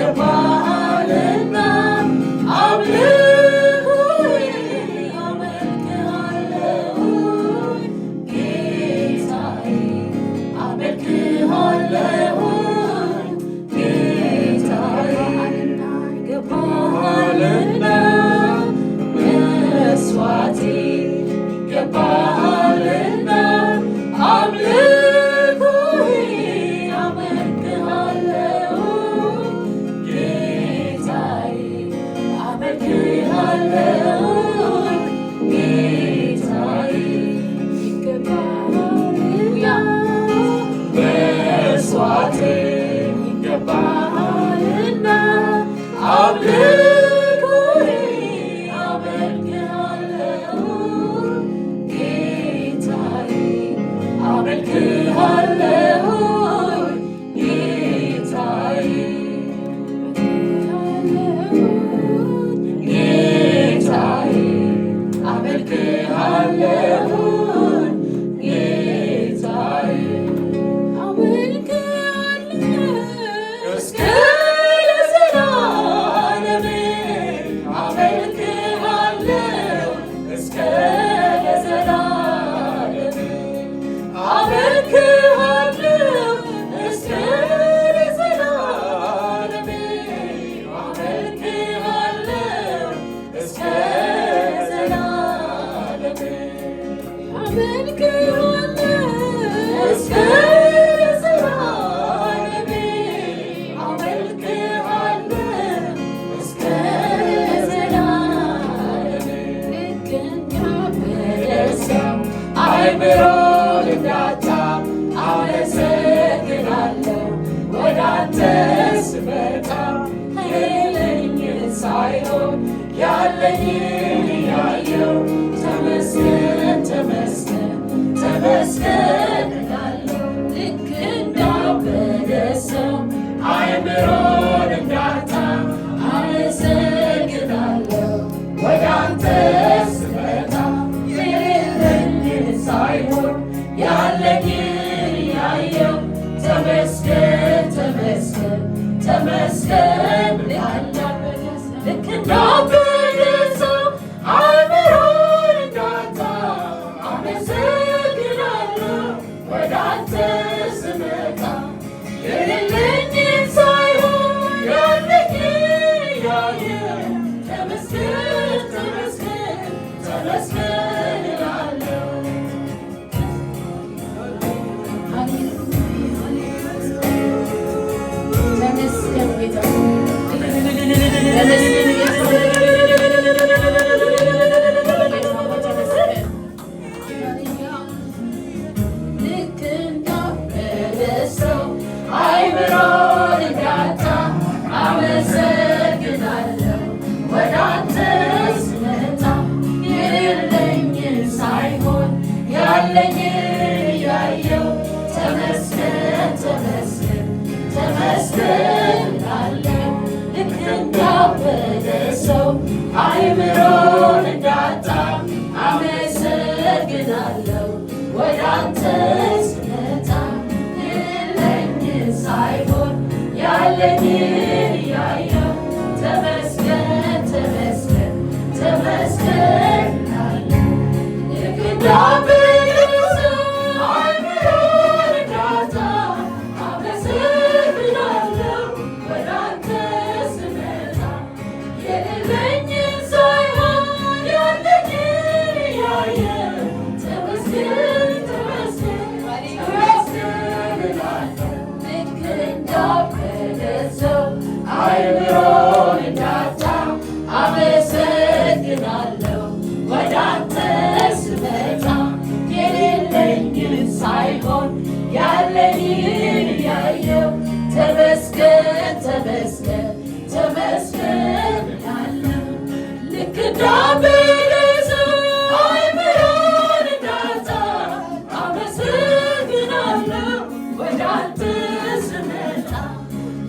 ይገባሃልና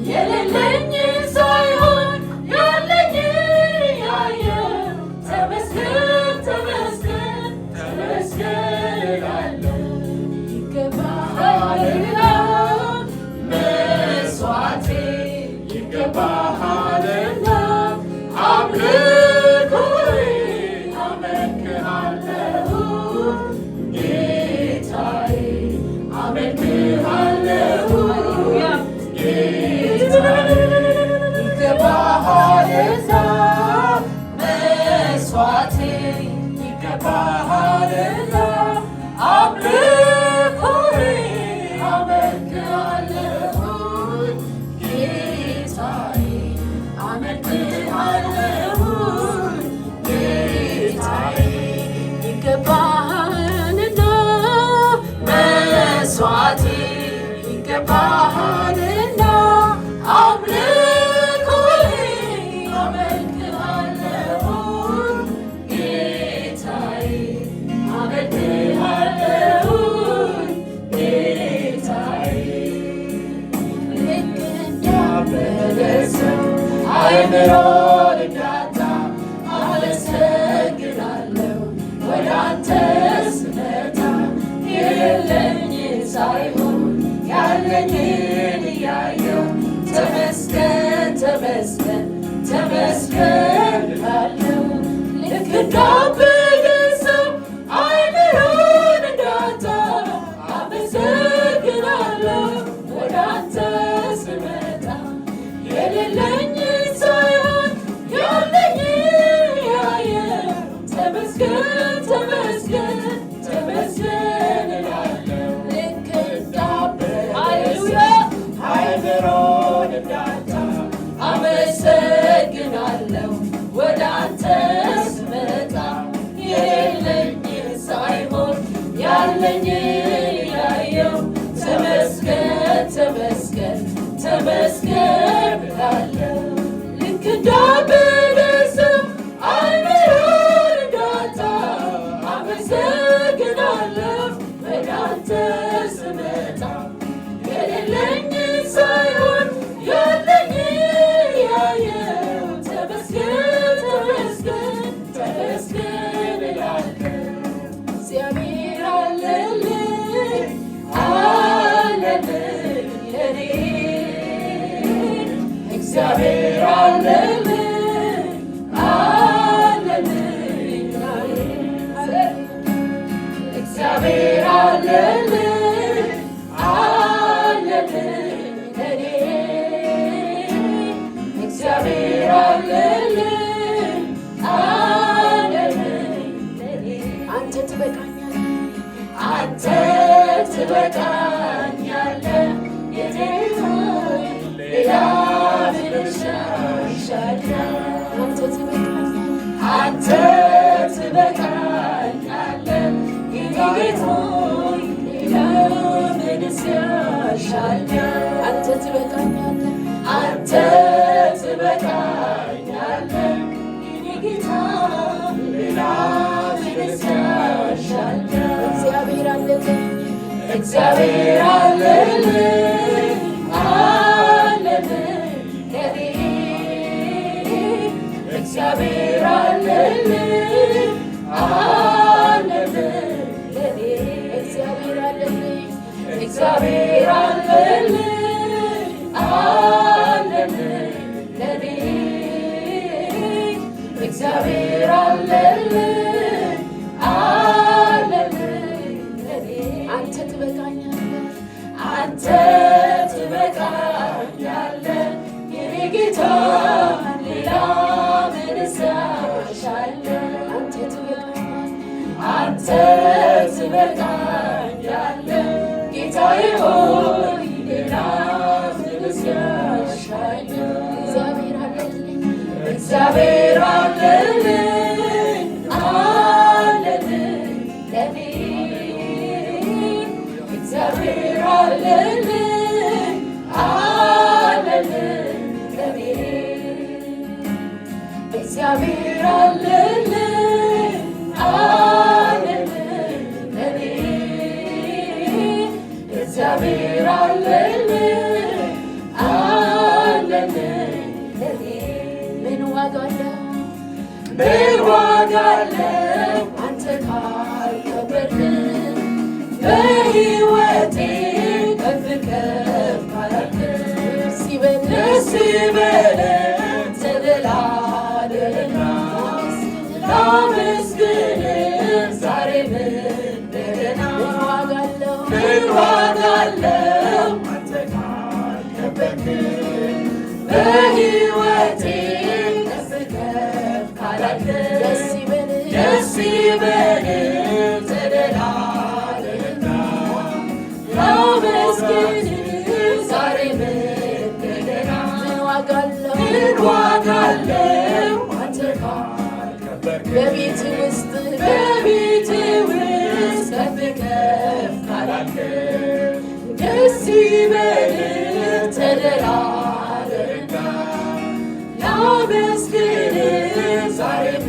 የሌለኝ ሳይሆን በደስም አይምሮን እንዳታ አመሰግናለሁ ወደ አንተ ስመጣ የሌለኝ ሳይሆን ያለኝን እያየሁ ተመስገን ተመስገን ተመስገን እላለሁ። ልክ እንዳበደ ሰው አይምሮን እንዳጣ አመሰግናለሁ ወደ አንተ ስመጣ የሌለኝ ሳይሆን ያለኝን እያየሁ ተመስገን ተመስገን ተመስገን እላለሁ። ልክ እንዳበደ አይምሮን እንዳጣ አመሰግናለሁ ወደ አንተ ስመጣ የሌለኝን ሳይሆን ያለኝን እያየሁ ተመስገን ተመስገን ተመስገን እላለሁ። ልክ እንዳበደ ሰው አይምሮን እንዳጣ አመሰግናለሁ ወደ አንተ ስመጣ የሌለኝን ሳይሆን ያለኝን እያየሁ ተመስገን ተመስገን ተመስገን እላለሁ። እግዚአብሔር አለልኝ አለልኝ ለኔ እግዚአብሔር አለልኝ አለልኝ ለኔ እግዚአብሔር አለልኝ አለልኝ ለኔ እግዚአብሔር አለልኝ አለልኝ ለኔ አንተ ትበቃኛለህ አንተ ትበቃኛለህ የኔታ ሌላ ምን እሻሻለሁ አንተ ትበቃኛለህ አንተ ትበቃኛለህ የኔ ጌታ ሌላ ምን እሻሻለሁ አንተ ትበቃኛለህ አንተ ትበቃኛለህ የኔ ጌታ ሌላ ምን እሻሻለሁ እግዚአብሔር አለልኝ እግዚአብሔር አለልኝ አለልኝ ለኔ እግዚአብሔር አለልኝ አለልኝ ለኔ እግዚአብሔር አለልኝ እግዚአብሔር አለልኝ አለልኝ ለኔ እግዚአብሔር አለልኝ አለልኝ ለኔ አንተ ትበቃኛለህ አንተ ትበቃኛለህ የኔ ጌታ ሌላ ምን እሻሻለሁ አንተ ትበቃኛለህ አንተ ትበቃኛለህ ጌታዬ ሆይ ሌላ ምን እሻሻለሁ እግዚአብሔር አለልኝ እግዚአብሔር አለልኝ አለልኝ ለኔ እግዚአብሔር አለልኝ አለልኝ ለኔ እግዚአብሔር አለልኝ አለልኝ ለኔ እግዚአብሔር አለልኝ አለልኝ ለኔ ምን ዋጋ አለው አንተ ካልከበርክ በሕይወቴ ከፍ ከፍ ካላልክ ደስ ይበለን ተደላለና ላመስግን ዛሬም እንደገና ምን ዋጋ አለው አንተ ካልከበርክ በሕይወቴ ከፍ ከፍ ካላልክ ደስ ይበለን ተደላለና ላመስግን ዛሬም እንደገና ምን ዋጋ አለው አንተ ካልከበርክ በቤት ውስጥ ከፍ ከፍ ካላልክ ደስ ይበለን ተደላለና ላመስግን ዛሬም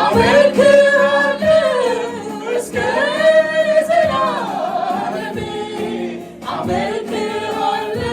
አመልክሃለሁ እስከ ዘላለም አመልክሃለሁ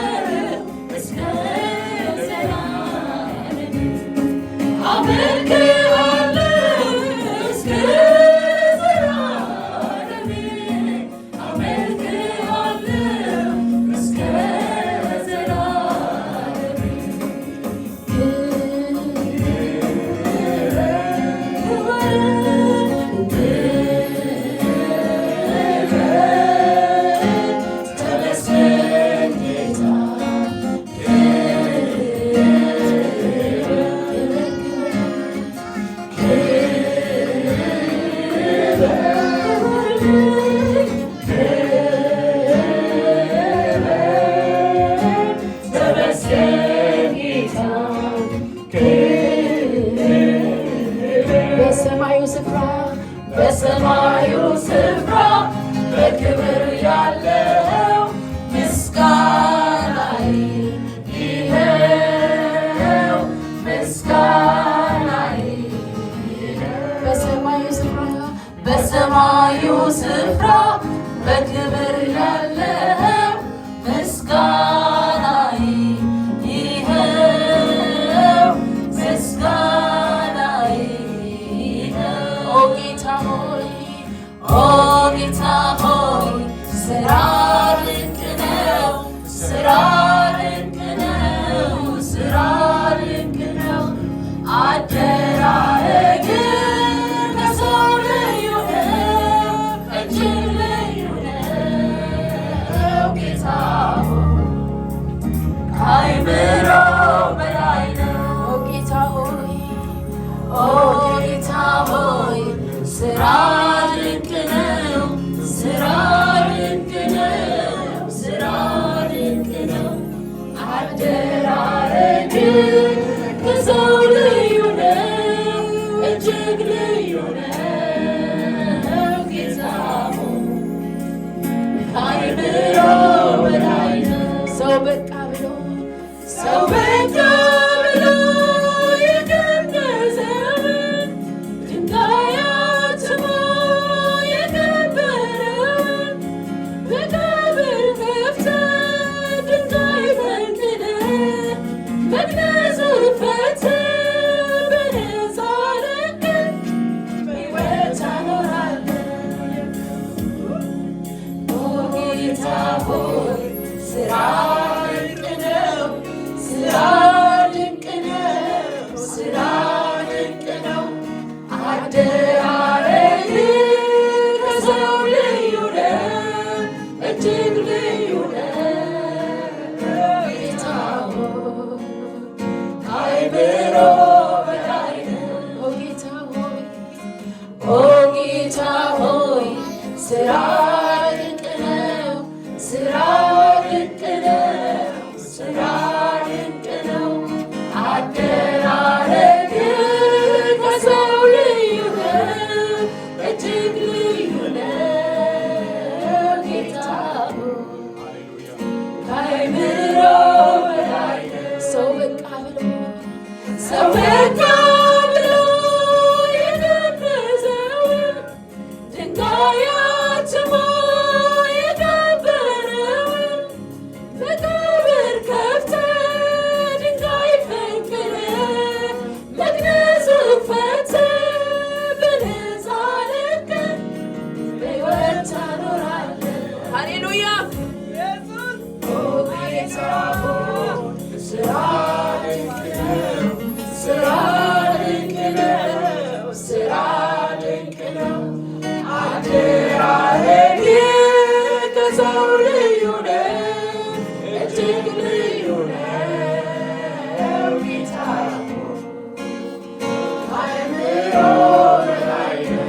አደራረግ ከሰው ልዩ ነው፣ እጅግ ልዩ ነው ጌታ ከአእምሮ በላይ ነው። ሰው በቃ ብሎ የገነዘውን ድንጋይ አትሞ የቀበረውን መቃብር ከፍተህ ድንጋይ ፈንቅለህ መግነዙን ፈትህ በነፃ ለቀህ በሕይወት ታኖራለህ። ኦ ጌታ ሆይ ሥራ ድንቅ ነው፣ ሥራ ድንቅ ነው፣ ሥራ ድንቅ ነው። አደራረግህ ከሰው ልዩ ነው፣ እጅግ ልዩ ነው ጌታ ሆይ ከአእምሮ በላይ ነው። ኦ ጌታ ሆይ ኦ ጌታ ሆይ ሥራ ድንቅ ነው፣ ሥራ ድንቅ ነው፣ ሥራ ድንቅ ነው። አደራረግህ ከሰው ልዩ ነው፣ እጅግ ልዩ ነው ጌታ ሆይ ከአእምሮ በላይ ነው። ሰው በቃ ብሎ የገነዘውን ድንጋይ አትሞ የቀበረውን መቃብር ከፍተህ ድንጋይ ፈንቅለህ መግነዙን ፈትህ በነፃ ለቀህ በሕይወት ታኖራለህ። ሃሌሉያ ኦ ጌታ ሆይ ሥራ ድንቅ ነው፣ ሥራ ድንቅ ነው፣ ሥራ ድንቅ ነው። አደራረግህ ከሰው ልዩ ነው፣ እጅግ ልዩ ነው ጌታ ሆይ ከአእምሮ በላይ ነው።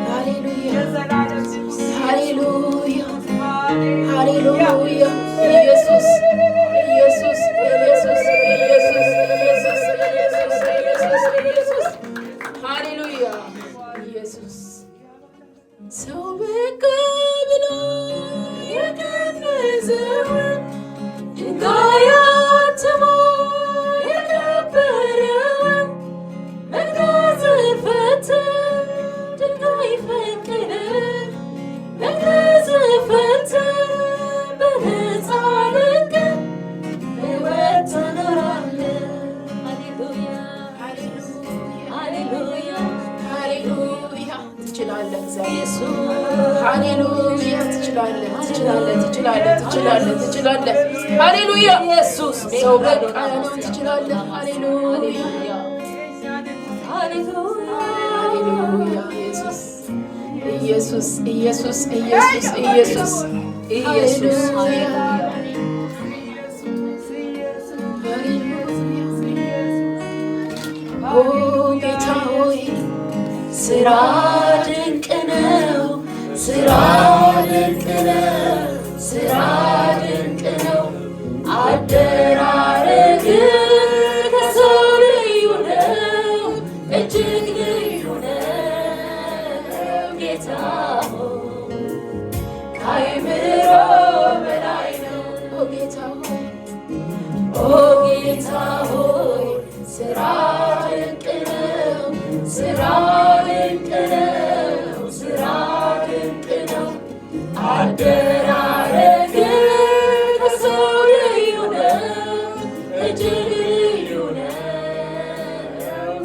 ሃሌሉያ ሃሌሉያ ሃሌሉያ ኢየሱስ ኢየሱስ ኢየሱስ ኢየሱስ ኢየሱስ ኢየሱስ ኢየሱስ ሃሌሉያ ኢየሱስ ሰው በቃ ብሎ የገነዘውን ድንጋይ አትሞ የቀበረውን መግነዙን ፈትህ ድንጋይ ፈንቅለህ መግነዙን ፈትህ በነፃ ለቀህ በሕይወት ታኖራለህ። ሃሌሉያ ሃሌሉያ ሃሌሉያ ትችላለህ ኢየሱስ ሃሌሉያ ትችላለህ ትችላለህ ትችላለህ ትችላለህ ትችላለህ ሃሌሉያ ኢየሱስ ሰው በቃ ነው ትችላለህ ሃሌሉያ ሃሌሉያ ኢየሱስ ኢየሱስ ኢየሱስ ኢየሱስ ኢየሱስ ኢየሱስ ሃሌሉያ ኦ ጌታ ሆይ ሥራ ድንቅ ነው፣ ሥራ ድንቅ ነው፣ ሥራ ድንቅ ነው። አደራረግህ ከሰው ልዩ ነው፣ እጅግ ልዩ ነው ጌታ ሆይ ከአእምሮ በላይ ነው። ኦ ጌታ ሆይ ኦ ጌታ ሆይ ሥራ ድንቅ ነው፣ ሥራ ድንቅ ነው፣ ሥራ ድንቅ ነው። አደራረግህ ከሰው ልዩ ነው፣ እጅግ ልዩ ነው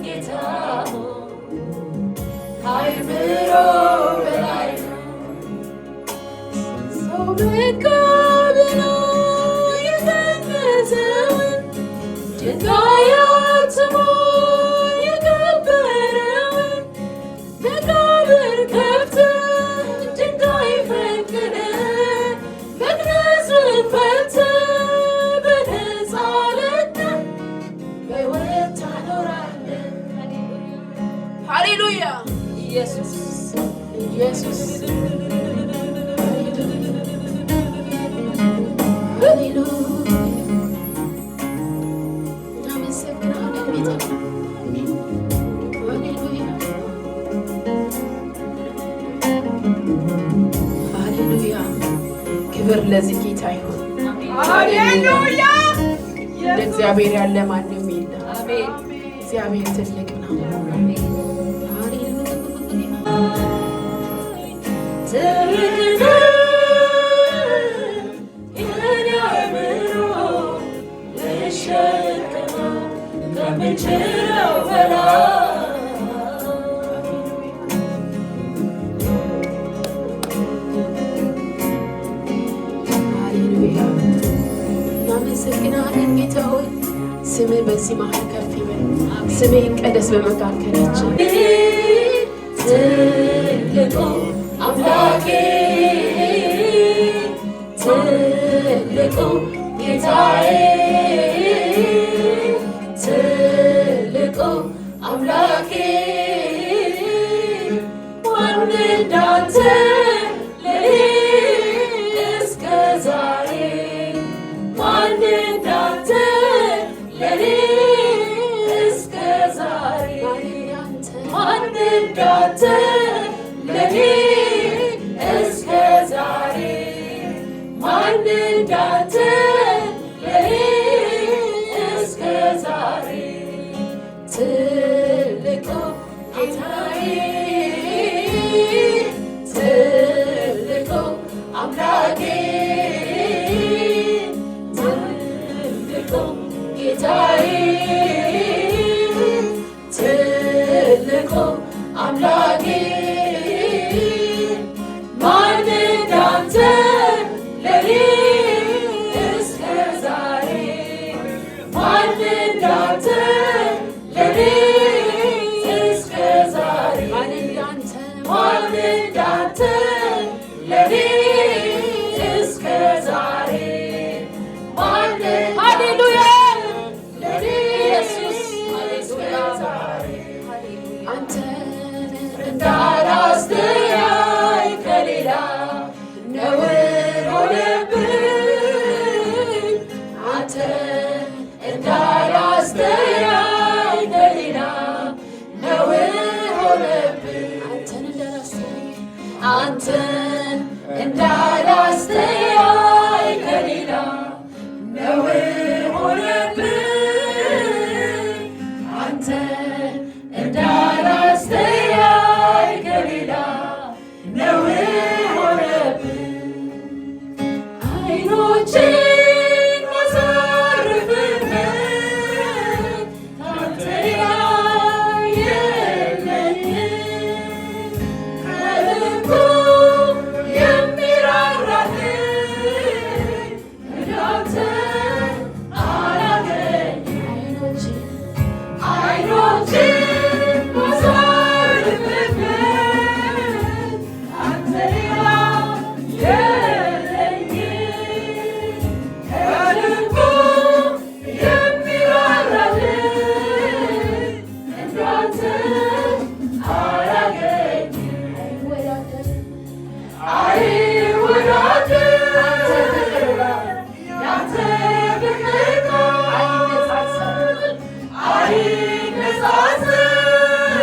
ጌታ ሆይ ከአእምሮ በላይ ነው። ሰው በቃ ብሎ የገነዘውን ድንጋይ አትሞ የቀበረውን መቃብር ከፍተህ ድንጋይ ፈንቅለህ መግነዙን ፈትህ በነፃ ለቀህ በሕይወት ታኖራለህ። ሃሌሉያ ኢየሱስ ኢየሱስ ክብር ለዚህ ጌታ ይሁን። ሃሌሉያ! እንደ እግዚአብሔር ያለ ማንም የለም። እግዚአብሔር ትልቅ ነው። እናመሰግናለን ጌታ ሆይ፣ ስምህ በዚህ መሃል ከፍ ይበል። ስምህ ይቀደስ በመካከላችን። ትልቁ አምላኬ ትልቁ ጌታዬ ትልቁ አምላኬ ማን እንዳንተ ለኔ እስከ ዛሬ ማን እንዳንተ ለኔ እስከ ዛሬ ማን እንዳንተ ለኔ እስከ ዛሬ ማን እንዳንተ ለኔ እስከ ዛሬ ትልቁ ጌታዬ ትልቁ አምላኬ ትልቁ ጌታዬ ትልቁ አምላኬ ማን እንዳንተ ለኔ እስከ ዛሬ ማን እንዳንተ ለኔ እስከ ዛሬ ማን እንዳንተ ለኔ እስከ ዛሬ ማን ሃሌሉያ ለኔ ኢየሱስ እስከ ዛሬ አንተ እንዳላስተያይ ከሌላ ነውር ሆነብኝ አንተ እንዳላስተያይ ከሌላ ነውር ሆነብኝ አንተን እንዳላስተያይ ከሌላ ነውር ሆነብኝ አንተን እንዳላስተያይ ከሌላ ነውር ሆነብኝ አይኖቼን ማሳረፍበት ካንተ የለኝም ከልቡ የሚራራልኝ እንዳንተ አላገኝም አይኖቼን ማሳረፍበት ካንተ የለኝም ከልቡ የሚራራልኝ እንዳንተ አላገኝም አይወዳደር ያንተ ፍቅር አይነጻጸር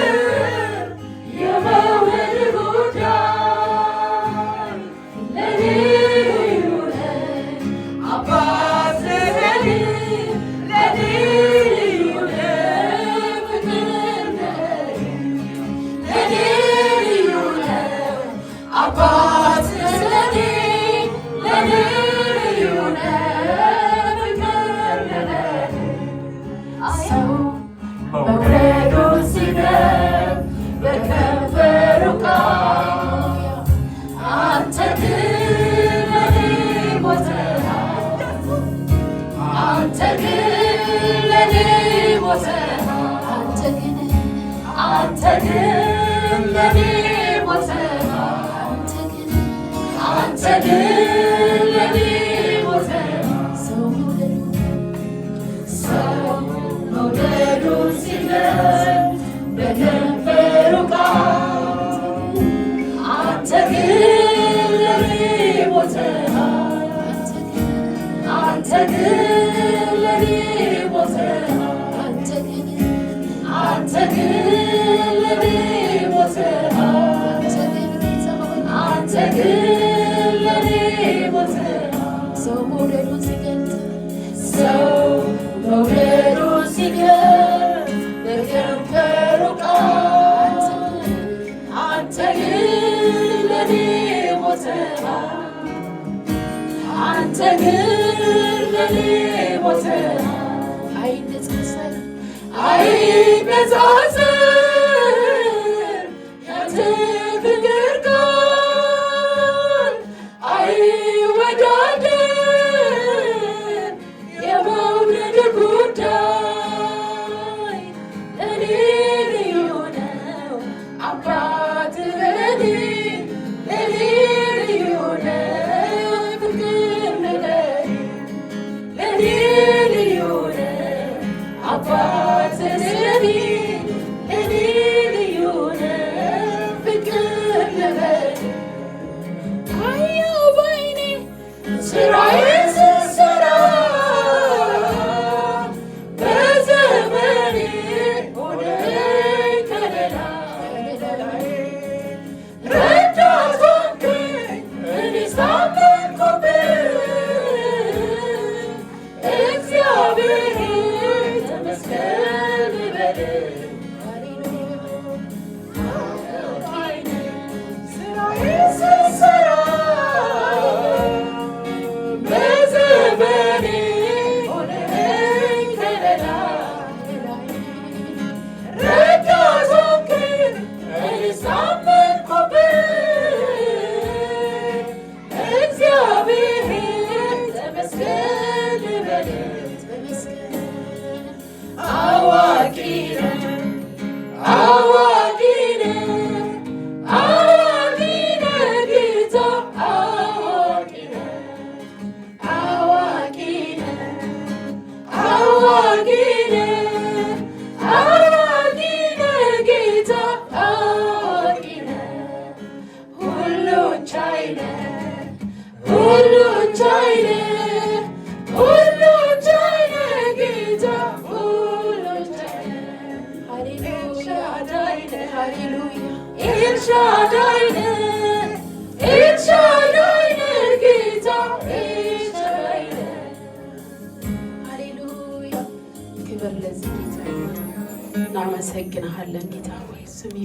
የመውደድ ጉዳይ ለኔ ልዩ ነህ አባት ለኔ ልዩ ነህ ፍቅር ነህ ለኔ ልዩ ነህ አባት ለኔ ልዩ ነህ ፍቅር ነህ ሰው መውደዱን ሲገልጥ በከንፈሩ ቃል አንተ ግን ለኔ ሞተሃል አንተ ግን ለኔ ሞተሃል አንተ ግን ለኔ ሞተሃል አንተ ግን ለኔ ሞተሃል ሰው መውደዱን ሲገልጥ በከንፈሩ ቃል አንተ ግን ለኔ ሞተሃል አንተ ግን ለኔ ሞተሃል አንተ ግን ለኔ ሞተሃል አንተ ግን ለኔ ሞተሃል ሰው መውደዱ ሲገር በከንፈሩ ቃል አንተ ግን ለኔ ሞተሃል አንተ ግን ለኔ ሞተሃል አይነጻጸር ያንተ ፍቅር ቃል አይወዳደር የመውደድ ጉዳይ ለኔ ልዩ ነው አባት ለኔ ልዩ ነው ፍቅር ለኔ ልዩ ነው አባት ለኔ ልዩ ነው ፍቅር ለኔ አየሁ በዓይኔ ስራዬን ስሰራ በዘመኔ ሆነኝ ከለላ ረዳት ሆንከኝ እኔ ሳመንኩብህ እግዚአብሔር ተመስገን ልበልህ ስራዬን ስሰራ በዘመኔ ሆነኝ ከለላ ረዳት ሆንከኝ እኔ ሳመንኩብህ እግዚአብሔር ተመስገን ልበልህ አዋቂ ነህ አዋቂ ነህ አዋቂ ነህ ጌታ አዋቂ ነህ አዋቂ ነህ አዋቂ ነህ አዋቂ ነህ ጌታ አዋቂ ነህ ሁሉን ቻይ ነህ ሁሉን ቻይ ነህ ሁሉን ቻይ ነህ ጌታ ሁሉን ቻይ ነህ ሃሌሉያ ኤልሻዳይ ነህ ኤልሻዳይ ነህ ጌታ ኤልሻዳይ ነህ ሃሌሉያ ክብር ለዚህ ጌታ እናመሰግንሃለን ጌታ ሆይ ስም